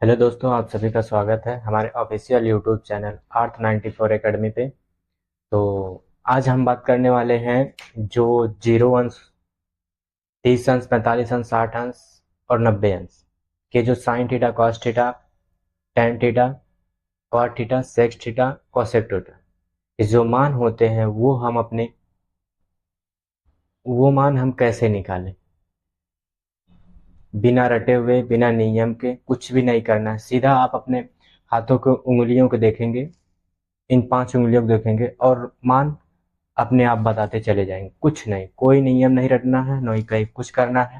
Hello दोस्तों, आप सभी का स्वागत है हमारे ऑफिशियल यूट्यूब चैनल अर्थ 94 एकेडमी पे। तो आज हम बात करने वाले हैं जो जीरो अंश, 30 अंश, 45 अंश, 60 अंश और 90 अंश के जो sine theta, cos theta, tan theta, cot theta, sec theta, cosec theta, ये जो मान होते हैं वो मान हम कैसे निकालें। बिना रटे हुए, बिना नियम के कुछ भी नहीं करना है। सीधा आप अपने हाथों को, उंगलियों को देखेंगे, इन 5 उंगलियों को देखेंगे और मान अपने आप बताते चले जाएंगे। कुछ नहीं, कोई नियम नहीं रटना है, न ही कहीं कुछ करना है,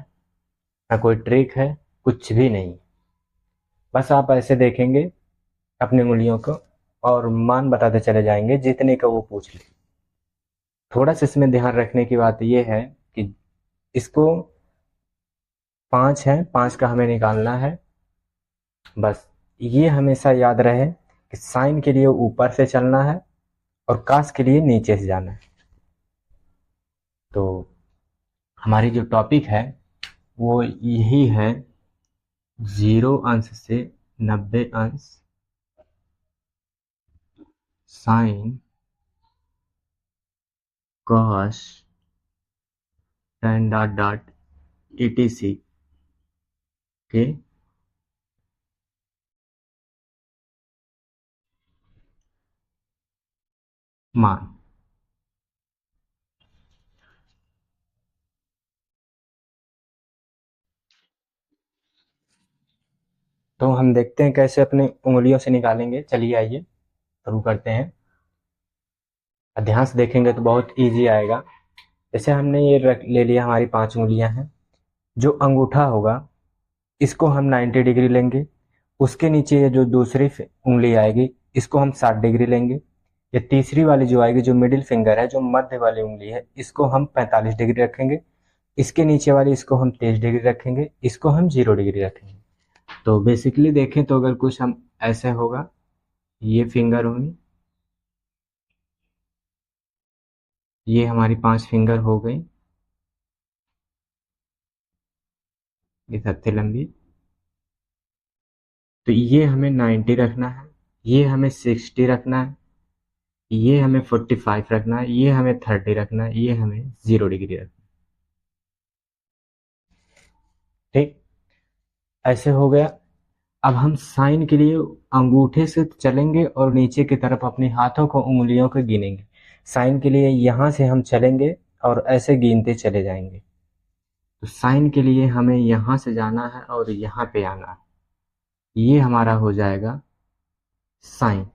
ना कोई ट्रिक है, कुछ भी नहीं। बस आप ऐसे देखेंगे अपनी उंगलियों को और मान बताते चले जाएंगे जितने का वो पूछ ले। थोड़ा सा इसमें ध्यान रखने की बात यह है कि इसको 5 है, 5 का हमें निकालना है। बस ये हमेशा याद रहे कि साइन के लिए ऊपर से चलना है और कास के लिए नीचे से जाना है। तो हमारी जो टॉपिक है वो यही है, 0 अंश से 90 अंश sine, cos, tan dot dot etc के मान। तो हम देखते हैं कैसे अपनी उंगलियों से निकालेंगे। चलिए आइए शुरू करते हैं। ध्यान से देखेंगे तो बहुत इजी आएगा। जैसे हमने ये ले लिया, हमारी 5 उंगलियां हैं। जो अंगूठा होगा इसको हम 90 डिग्री लेंगे। उसके नीचे ये जो दूसरी उंगली आएगी इसको हम 60 डिग्री लेंगे। ये तीसरी वाली जो आएगी, जो मिडिल फिंगर है, जो मध्य वाली उंगली है, इसको हम 45 डिग्री रखेंगे। इसके नीचे वाली इसको हम 30 डिग्री रखेंगे। इसको हम 0 डिग्री रखेंगे। तो बेसिकली देखें तो अगर कुछ हम ऐसे होगा, ये फिंगर होंगी, ये हमारी 5 फिंगर हो गई, ये सबसे लंबी। तो ये हमें 90 रखना है, ये हमें 60 रखना है, ये हमें 45 रखना है, ये हमें 30 रखना है, ये हमें 0 डिग्री रखना है। ठीक, ऐसे हो गया। अब हम साइन के लिए अंगूठे से चलेंगे और नीचे की तरफ अपने हाथों को, उंगलियों को गिनेंगे। साइन के लिए यहां से हम चलेंगे और ऐसे गिनते चले जाएंगे। तो साइन के लिए हमें यहां से जाना है और यहां पे आना है। ये हमारा हो जाएगा साइन।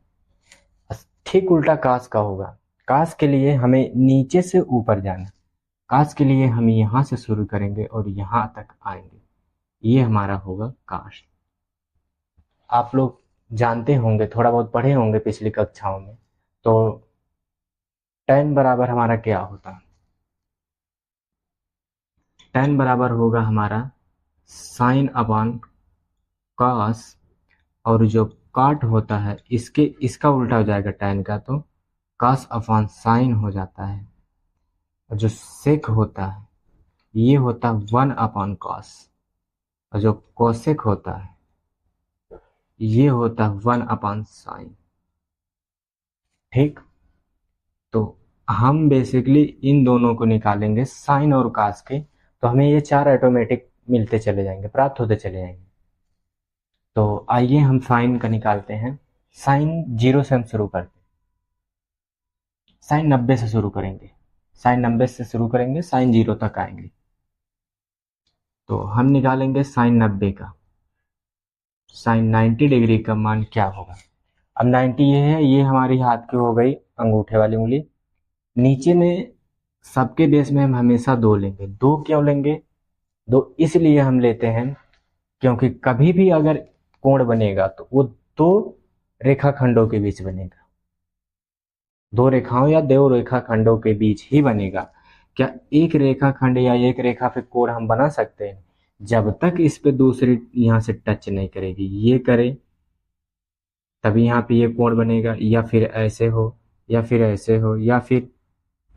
ठीक उल्टा कास का होगा। कास के लिए हमें नीचे से ऊपर जाना। कास के लिए हम यहां से शुरू करेंगे और यहां तक आएंगे। ये हमारा होगा काश। आप लोग जानते होंगे, थोड़ा बहुत पढ़े होंगे पिछली कक्षाओं में। तो टेन बराबर हमारा क्या होता है? टेन बराबर होगा हमारा साइन अपॉन कॉस, और जो काट होता है इसके, इसका उल्टा हो जाएगा टेन का, तो कॉस अपॉन साइन हो जाता है। और जो सेक होता है ये होता है 1/cos, और जो कोसेक होता है ये होता है 1/sin। ठीक, तो हम बेसिकली इन दोनों को निकालेंगे, साइन और कास के। तो हमें ये 4 ऑटोमेटिक मिलते चले जाएंगे, प्राप्त होते चले जाएंगे। तो आइए हम साइन का निकालते हैं। साइन 0 से हम शुरू करते हैं, साइन 90 से शुरू करेंगे। साइन 90 से शुरू करेंगे, साइन 0 तक आएंगे। तो हम निकालेंगे साइन 90 का। साइन 90 डिग्री का मान क्या होगा? अब 90 ये है, ये हमारी हाथ की हो गई अंगूठे वाली उंगली। नीचे में सबके बेस में हम हमेशा 2 लेंगे। 2 क्यों लेंगे? 2 इसलिए हम लेते हैं क्योंकि कभी भी अगर कोण बनेगा तो वो 2 रेखाखंडों के बीच बनेगा। 2 रेखाओं या 2 रेखाखंडों के बीच ही बनेगा। क्या एक रेखाखंड या एक रेखा पे कोण हम बना सकते हैं जब तक इस पे दूसरी यहां से टच नहीं करेगी? ये करे तभी यहाँ पे ये कोण बनेगा, या फिर ऐसे हो, या फिर ऐसे हो, या फिर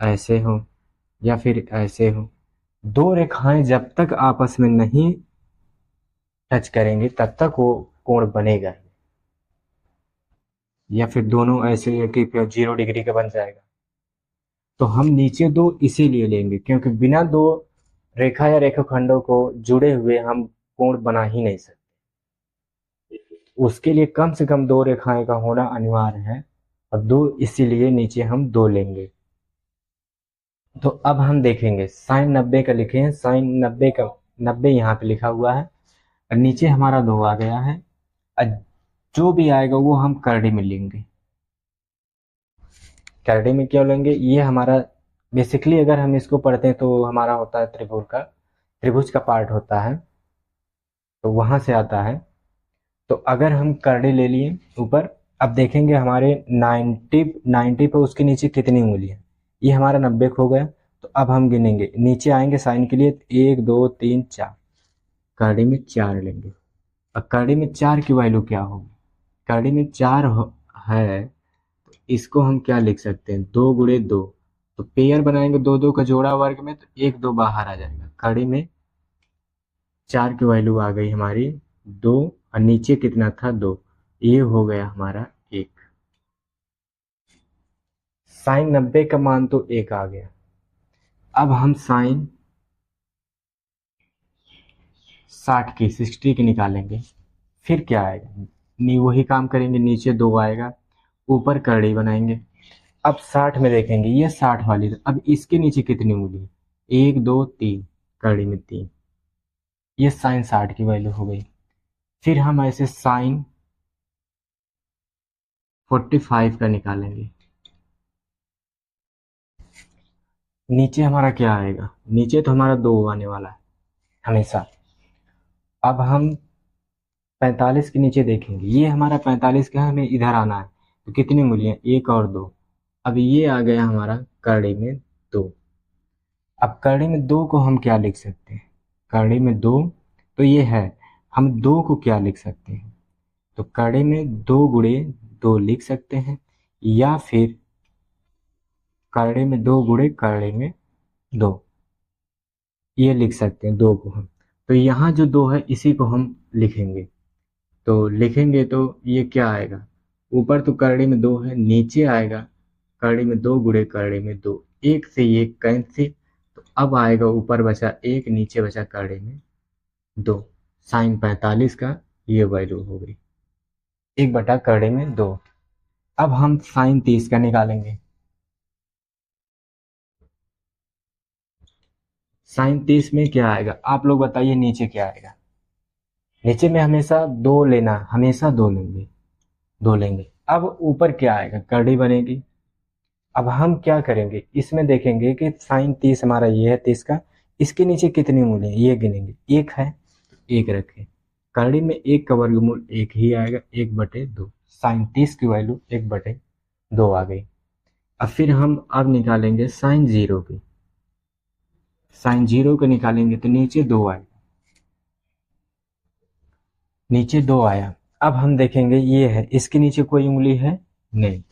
ऐसे हो, या फिर ऐसे हो। 2 रेखाएं जब तक आपस में नहीं टच करेंगे तब तक वो कोण बनेगा, या फिर दोनों ऐसे है कि 0 डिग्री का बन जाएगा। तो हम नीचे दो इसीलिए लेंगे क्योंकि बिना दो रेखा या रेखाखंडों को जुड़े हुए हम कोण बना ही नहीं सकते। उसके लिए कम से कम दो रेखाएं का होना अनिवार्य है, और दो इसीलिए नीचे हम दो लेंगे। तो अब हम देखेंगे साइन 90 का लिखे हैं, साइन 90 का 90 यहाँ पे लिखा हुआ है, और नीचे हमारा दो आ गया है। और जो भी आएगा वो हम करड़ी में लेंगे। करड़ी में क्यों लेंगे, ये हमारा बेसिकली अगर हम इसको पढ़ते हैं तो हमारा होता है त्रिभुज का पार्ट होता है, तो वहां से आता है। तो अगर हम करड़ी ले लिए ऊपर, अब देखेंगे हमारे 90 पे उसके नीचे कितनी उंगली है। ये हमारा 90 खो गया। तो अब हम गिनेंगे, नीचे आएंगे साइन के लिए, 1 2 3 4, करड़ी में 4 लेंगे। अब करड़ी में 4 की वैल्यू क्या होगी, करड़ी में 4 है, तो इसको हम क्या लिख सकते हैं, 2 गुणे 2। तो पेयर बनाएंगे, दो दो का जोड़ा वर्ग में, तो 1 2 बाहर आ जाएगा। करड़ी में 4 की वैल्यू आ गई हमारी 2, और नीचे कितना था 2, ये हो गया हमारा 1। साइन 90 का मान तो 1 आ गया। अब हम साइन 60 की निकालेंगे। फिर क्या आएगा, वही काम करेंगे, नीचे 2 आएगा, ऊपर करड़ी बनाएंगे। अब 60 में देखेंगे, ये 60 वाली, अब इसके नीचे कितनी उंगली, 1 2 3, करड़ी में 3, ये साइन 60 की वैल्यू हो गई। फिर हम ऐसे साइन 45 का निकालेंगे। नीचे हमारा क्या आएगा, नीचे तो हमारा 2 आने वाला है हमेशा। अब हम 45 के नीचे देखेंगे, ये हमारा 45 का है, हमें इधर आना है, तो कितनी उंगलियां, 1 और 2। अब ये आ गया हमारा करड़ी में 2। अब करड़ी में 2 को हम क्या लिख सकते हैं, करड़ी में 2, तो ये है, हम 2 को क्या लिख सकते हैं, तो करड़ी में 2 गुणे 2 लिख सकते हैं, या फिर करड़ी में 2 गुणे करड़ी में 2, ये लिख सकते हैं 2 को हम। तो यहाँ जो 2 है इसी को हम लिखेंगे। तो लिखेंगे तो ये क्या आएगा, ऊपर तो करड़ी में 2 है, नीचे आएगा करड़ी में 2 गुणे करड़ी में 2, एक से ये कैंसिल। तो अब आएगा ऊपर बचा 1, नीचे बचा करड़ी में 2, साइन 45 का ये वैल्यू हो गई 1/करड़ी में 2। अब हम साइन 30 का निकालेंगे। साइन 30 में क्या आएगा, आप लोग बताइए, नीचे क्या आएगा। नीचे में हमेशा 2 लेना, हमेशा 2 लेंगे, 2 लेंगे। अब ऊपर क्या आएगा, करड़ी बनेगी। अब हम क्या करेंगे, इसमें देखेंगे कि साइन 30 हमारा ये है 30 का, इसके नीचे कितनी उंगली है, ये गिनेंगे, 1 है, तो 1 रखें। करड़ी में 1 का वर्गमूल 1 ही आएगा, 1/2। साइन 30 की वैल्यू 1/2 आ गई। अब फिर हम अब निकालेंगे साइन 0 की। साइन 0 को निकालेंगे तो नीचे 2 आएगा, नीचे 2 आया। अब हम देखेंगे ये है, इसके नीचे कोई उंगली है नहीं,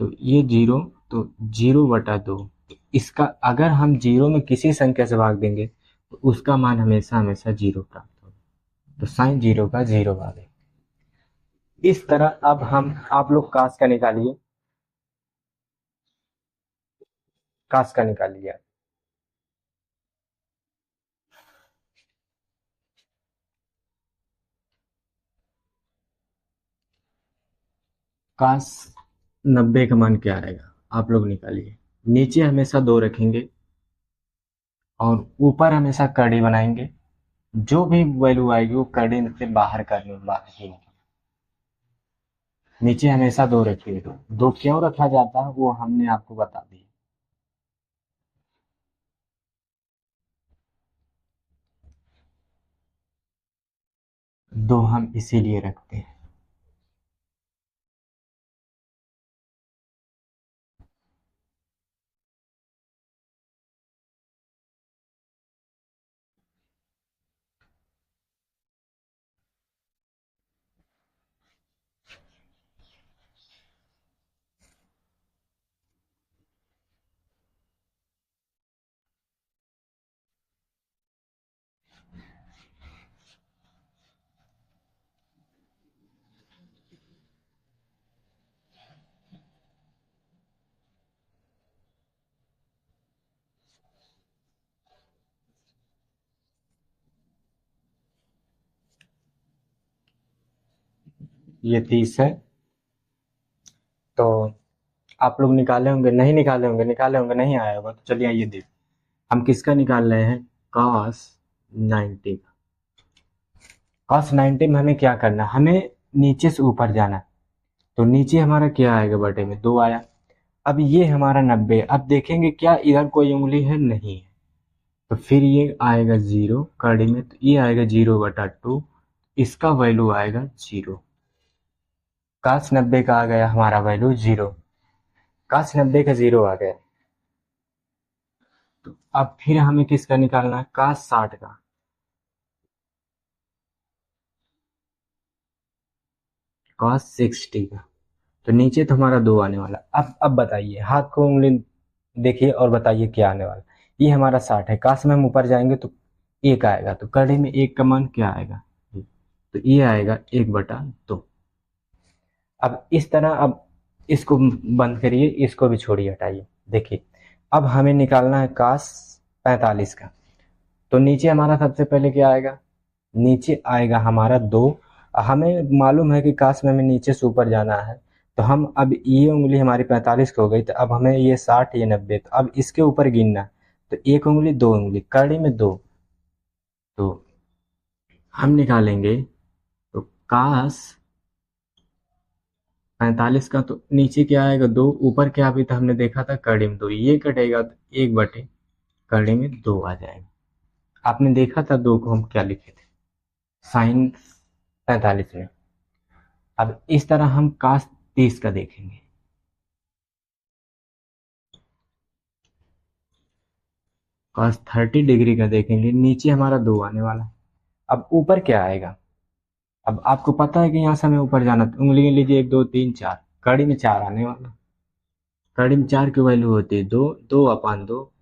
तो ये 0, तो 0/2। इसका अगर हम 0 में किसी संख्या से भाग देंगे तो उसका मान हमेशा हमेशा 0 प्राप्त होगा। तो साइन 0 का 0 आ गया। इस तरह अब हम, आप लोग कास का निकालिए, कास का निकालिए आप। कास 90 का मान क्या आएगा, आप लोग निकालिए। नीचे हमेशा 2 रखेंगे, और ऊपर हमेशा कड़ी बनाएंगे। जो भी वैल्यू आएगी वो कड़ी से बाहर करने ही। नीचे हमेशा 2 रखिए, 2 क्यों रखा जाता है वो हमने आपको बता दिया। 2 हम इसीलिए रखते हैं। ये 30 है। तो आप लोग निकाले होंगे, नहीं निकाले होंगे, निकाले होंगे, नहीं आया होगा। तो चलिए आइए देख, हम किसका निकाल रहे हैं, cos 90 का। cos 90 में हमें क्या करना है, हमें नीचे से ऊपर जाना है। तो नीचे हमारा क्या आएगा, बटे में 2 आया। अब ये हमारा 90, अब देखेंगे क्या इधर कोई उंगली है, नहीं है। तो फिर ये आएगा 0 कड़ी में, तो ये आएगा 0/2, इसका वैल्यू आएगा 0। cos 90 का आ गया हमारा वैल्यू 0, cos 90 का 0 आ गया। तो अब फिर हमें किसका निकालना है, cos 60 का। cos 60 का, तो नीचे तो हमारा 2 आने वाला। अब बताइए, हाथ को उंगली देखिए और बताइए क्या आने वाला। ये हमारा 60 है, काश में हम ऊपर जाएंगे तो 1 आएगा, तो कड़ी में 1 का मान क्या आएगा, तो ये आएगा 1/2। अब इस तरह, अब इसको बंद करिए, इसको भी छोड़िए, हटाइए। देखिए अब हमें निकालना है cos 45 का। तो नीचे हमारा सबसे पहले क्या आएगा, नीचे आएगा हमारा 2। हमें मालूम है कि काश में हमें नीचे से ऊपर जाना है। तो हम अब ये उंगली हमारी 45 की हो गई, तो अब हमें ये 60, ये 90, तो अब इसके ऊपर गिनना है। तो 1 उंगली, 2 उंगली, कड़ी में 2। तो हम निकालेंगे, तो काश 45 का, तो नीचे क्या आएगा 2, ऊपर क्या अभी तो हमने देखा था कड़ी में 2, ये कटेगा तो 1 कड़ी में 2 आ जाएगा। आपने देखा था 2 को हम क्या लिखे थे, साइन 45 में। अब इस तरह हम काश 30 का देखेंगे। cos 30 डिग्री का देखेंगे, नीचे हमारा 2 आने वाला है। अब ऊपर क्या आएगा, अब आपको पता है कि यहाँ से हमें ऊपर जाना, तो उंगली लीजिए, 1 2 3 4, कड़ी में 4 आने वाला। कड़ी में 4 की वैल्यू होती है 2, 2/2,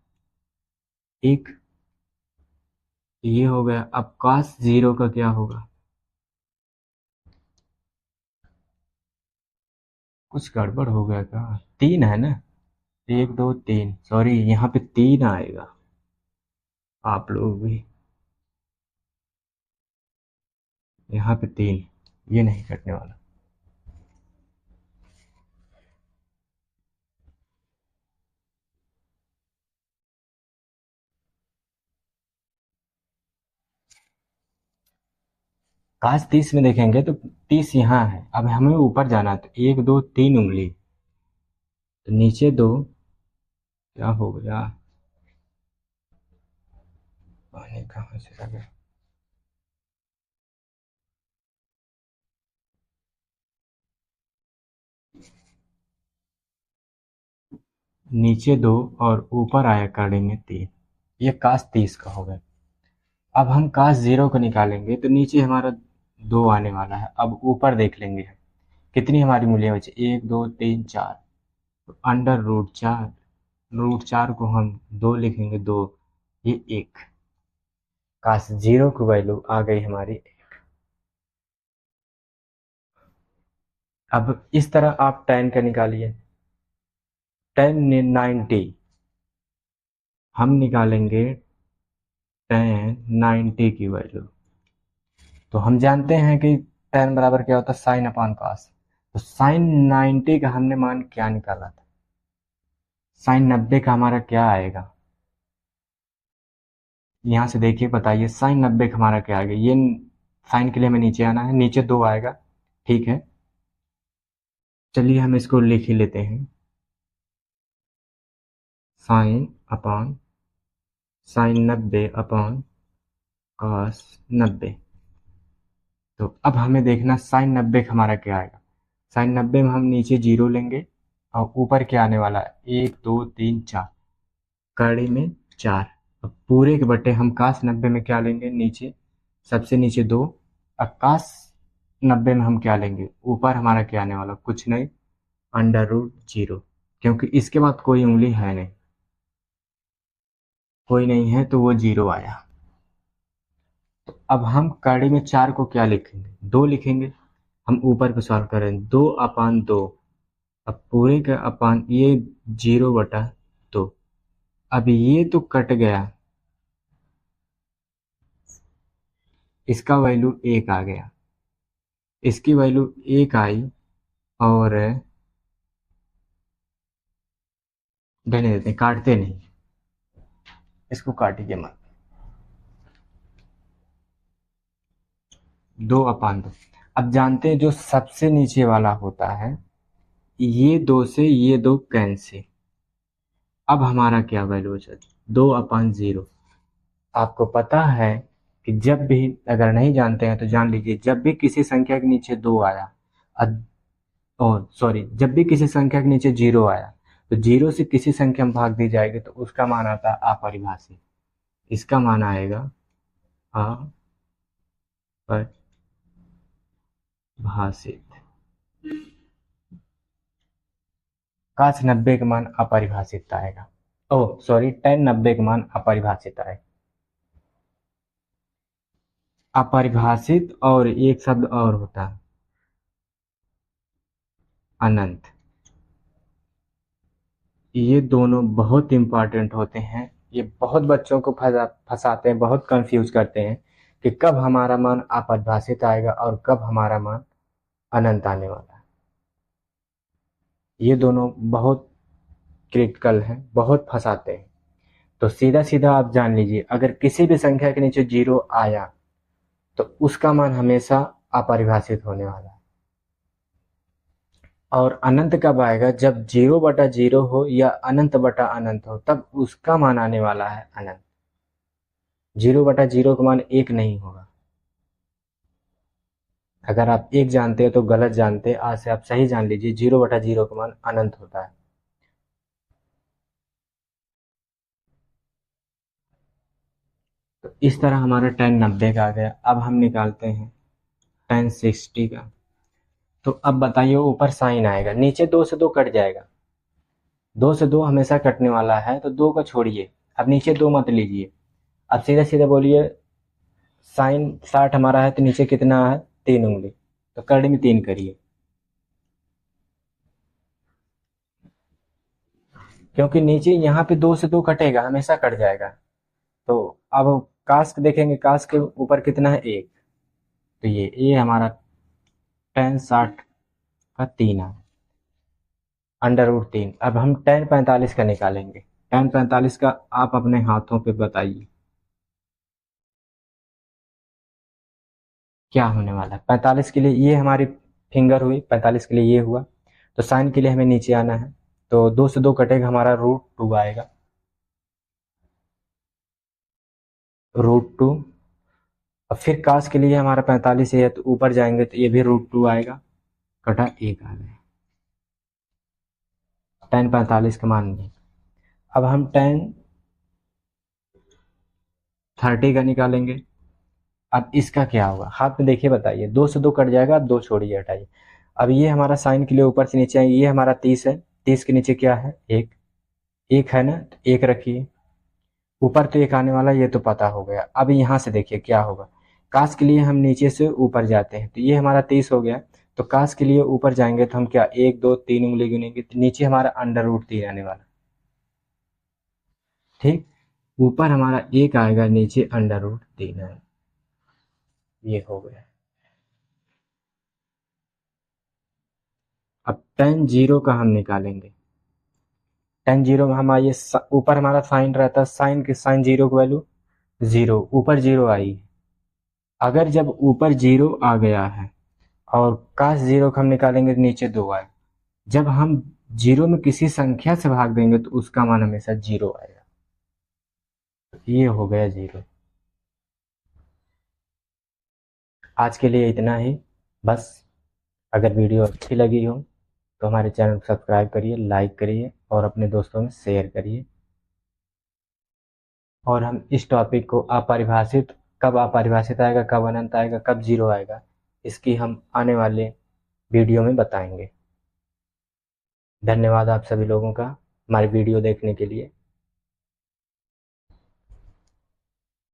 1। ये हो गया। अब cos 0 का क्या होगा, कुछ गड़बड़ हो गया क्या, 3 है ना, 1 2 3, सॉरी यहाँ पे 3 आएगा। आप लोग भी यहाँ पे 3, ये नहीं कटने वाला। काश 30 में देखेंगे तो 30 यहाँ है, अब हमें ऊपर जाना है, तो 1 2 3 उंगली, तो नीचे 2, क्या हो गया, पानी कहाँ से आ गया, नीचे 2 और ऊपर आया कड़ी में 3। ये काश 30 का हो गया। अब हम काश 0 को निकालेंगे, तो नीचे हमारा 2 आने वाला है। अब ऊपर देख लेंगे हम कितनी हमारी मूल्य बचे, 1 2 3 4, तो √4, √4 को हम 2 लिखेंगे, 2, ये 1। काश 0 की वैल्यू आ गई हमारी। अब इस तरह आप tan का निकालिए, tan 90, हम निकालेंगे tan 90 की वैल्यू। तो हम जानते हैं कि tan बराबर क्या होता है, sin/cos। तो sin 90 का हमने मान क्या निकाला था, sin 90 का हमारा क्या आएगा, यहाँ से देखिए बताइए, sin 90 का हमारा क्या आएगा। ये साइन के लिए हमें नीचे आना है, नीचे 2 आएगा, ठीक है। चलिए हम इसको लिख ही लेते हैं, sin 90/cos 90। तो अब हमें देखना sin 90 का हमारा क्या आएगा। sin 90 में हम नीचे 0 लेंगे और ऊपर क्या आने वाला है, 1 2 3 4, कड़ी में 4। अब पूरे के बटे हम cos 90 में क्या लेंगे, नीचे, सबसे नीचे 2। अब cos 90 में हम क्या लेंगे, ऊपर हमारा क्या आने वाला, कुछ नहीं, √0, क्योंकि इसके बाद कोई उंगली है नहीं, कोई नहीं है, तो वो 0 आया। तो अब हम कड़ी में 4 को क्या लिखेंगे, 2 लिखेंगे। हम ऊपर पे सॉल्व करें, 2/2, अब पूरे का अपान ये 0/2। अब ये तो कट गया, इसका वैल्यू 1 आ गया। इसकी वैल्यू 1 आई और रहने देते हैं, काटते नहीं, इसको काटिए मत। 2/2। अब जानते हैं जो सबसे नीचे वाला होता है, ये 2 से ये 2 कैंसिल। अब हमारा क्या वैल्यू है? 2/0। आपको पता है कि जब भी, अगर नहीं जानते हैं तो जान लीजिए, जब भी किसी संख्या के नीचे 2 आया, और सॉरी, जब भी किसी संख्या के नीचे 0 आया, तो 0 से किसी संख्या में भाग दी जाएगी तो उसका मान आता है अपरिभाषित। इसका मान आएगा अपरिभाषित। काश 90 का मान अपरिभाषित आएगा, ओह सॉरी, tan 90 का मान अपरिभाषित आएगा। अपरिभाषित और एक शब्द और होता है, अनंत। ये दोनों बहुत इंपॉर्टेंट होते हैं। ये बहुत बच्चों को फंसाते हैं, बहुत कंफ्यूज करते हैं कि कब हमारा मान अपरिभाषित आएगा और कब हमारा मान अनंत आने वाला है। ये दोनों बहुत क्रिटिकल हैं, बहुत फंसाते हैं। तो सीधा सीधा आप जान लीजिए, अगर किसी भी संख्या के नीचे 0 आया तो उसका मान हमेशा अपरिभाषित होने वाला है। और अनंत कब आएगा? जब 0/0 हो या अनंत बटा अनंत हो, तब उसका मान आने वाला है अनंत। 0/0 का मान 1 नहीं होगा। अगर आप 1 जानते हैं तो गलत जानते हैं, आज से आप सही जान लीजिए, 0/0 का मान अनंत होता है। तो इस तरह हमारा tan 90 का आ गया। अब हम निकालते हैं tan 60 का। तो अब बताइए, ऊपर साइन आएगा, नीचे 2 से 2 कट जाएगा, 2 से 2 हमेशा कटने वाला है, तो 2 को छोड़िए, अब नीचे 2 मत लीजिए। अब सीधा सीधा बोलिए, साइन 60 हमारा है तो नीचे कितना है? 3 उंगली, तो कर्ण में 3 करिए, क्योंकि नीचे यहाँ पे 2 से 2 कटेगा, हमेशा कट जाएगा। तो अब कास्ट देखेंगे, कास्ट के ऊपर कितना है? 1, तो ये हमारा tan 60 का 3 है, √3। अब हम tan 45 का निकालेंगे। tan 45 का आप अपने हाथों पे बताइए क्या होने वाला है। 45 के लिए ये हमारी फिंगर हुई, 45 के लिए ये हुआ, तो साइन के लिए हमें नीचे आना है, तो 2 से 2 कटेगा, हमारा √2 आएगा, √2। अब फिर काश के लिए हमारा 45 है तो ऊपर जाएंगे तो ये भी √2 आएगा, कटा 1 आ गया, tan 45 का मान नहीं। अब हम tan 30 का निकालेंगे। अब इसका क्या होगा? हाथ में देखिए, बताइए, 2 से 2 कट जाएगा, अब 2 छोड़िए, हटाइए। अब ये हमारा साइन के लिए ऊपर से नीचे आएंगे, ये हमारा 30 है, 30 के नीचे क्या है? 1, 1 है ना, तो 1 रखिए, ऊपर तो 1 आने वाला, ये तो पता हो गया। अब यहाँ से देखिए क्या होगा, काश के लिए हम नीचे से ऊपर जाते हैं, तो ये हमारा 30 हो गया, तो काश के लिए ऊपर जाएंगे तो हम क्या, 1 2 3 उंगली गिनेंगे, तो नीचे हमारा √3 आने वाला, ठीक। ऊपर हमारा 1 आएगा, नीचे √3 आएगा, ये हो गया। अब tan 0 का हम निकालेंगे। tan 0 में हम आइए, ऊपर हमारा साइन रहता है, साइन 0 की वैल्यू 0, ऊपर 0 आई। अगर जब ऊपर 0 आ गया है और काश 0 का हम निकालेंगे तो नीचे 2 आए, जब हम 0 में किसी संख्या से भाग देंगे तो उसका मान हमेशा 0 आएगा, ये हो गया 0। आज के लिए इतना ही बस। अगर वीडियो अच्छी लगी हो तो हमारे चैनल को सब्सक्राइब करिए, लाइक करिए और अपने दोस्तों में शेयर करिए। और हम इस टॉपिक को अपरिभाषित, कब अपरिभाषित आएगा, कब अनंत आएगा, कब 0 आएगा, इसकी हम आने वाले वीडियो में बताएंगे। धन्यवाद आप सभी लोगों का हमारे वीडियो देखने के लिए।